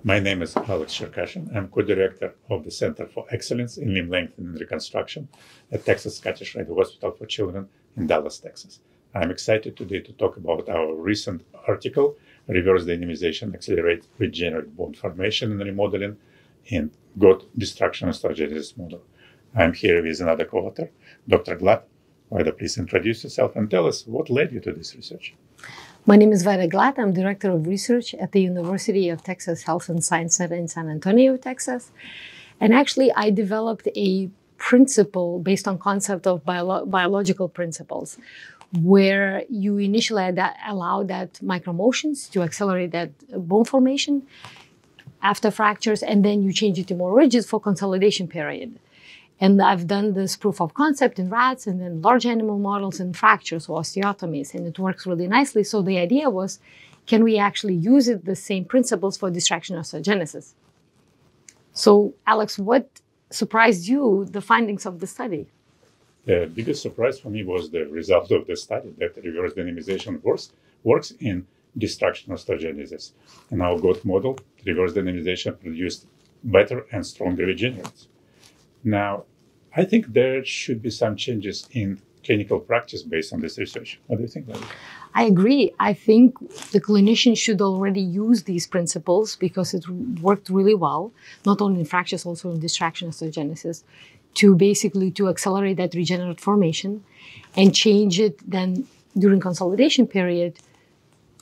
My name is Alex Cherkashin. I'm co-director of the Center for Excellence in Limb Lengthening and Reconstruction at Texas Scottish Rite Hospital for Children in Dallas, Texas. I'm excited today to talk about our recent article, Reverse Dynamization Accelerates Regenerative Bone Formation and Remodeling in Gut Destruction Osteogenesis Model. I'm here with another co-author, Dr. Glad. Vaida, please introduce yourself and tell us what led you to this research. My name is Vaida Glad. I'm Director of Research at the University of Texas Health and Science Center in San Antonio, Texas. And actually, I developed a principle based on concept of biological principles, where you initially allow that micromotions to accelerate that bone formation after fractures, and then you change it to more rigid for consolidation period. And I've done this proof of concept in rats and then large animal models in fractures or osteotomies, and it works really nicely. So the idea was, can we actually use the same principles for distraction osteogenesis? So, Alex, what surprised you, the findings of the study? The biggest surprise for me was the result of the study, that reverse dynamization works in distraction osteogenesis. In our gut model, reverse dynamization produced better and stronger regenerates. Now, I think there should be some changes in clinical practice based on this research. What do you think, Larry? I agree. I think the clinician should already use these principles because it worked really well, not only in fractures, also in distraction osteogenesis, to accelerate that regenerative formation and change it then during consolidation period,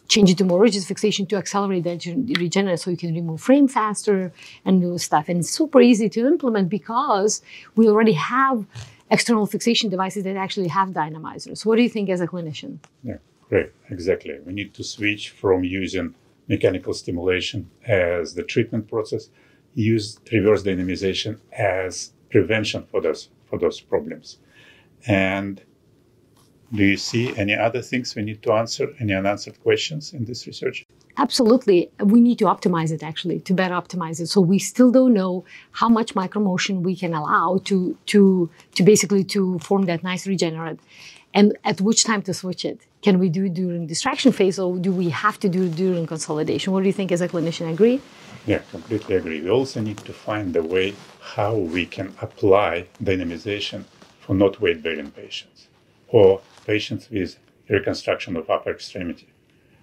change it to more rigid fixation to accelerate that regenerate so you can remove frame faster and do stuff. And it's super easy to implement because we already have external fixation devices that actually have dynamizers. What do you think as a clinician? Yeah, great. Exactly. We need to switch from using mechanical stimulation as the treatment process, use reverse dynamization as prevention for those problems. And do you see any other things we need to answer, any unanswered questions in this research? Absolutely. We need to optimize it, actually, to better optimize it. So we still don't know how much micromotion we can allow to form that nice regenerate, and at which time to switch it. Can we do it during distraction phase, or do we have to do it during consolidation? What do you think as a clinician? Agree? Yeah, completely agree. We also need to find a way how we can apply dynamization for not weight-bearing patients or patients with reconstruction of upper extremity.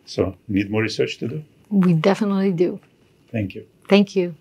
So, need more research to do? We definitely do. Thank you. Thank you.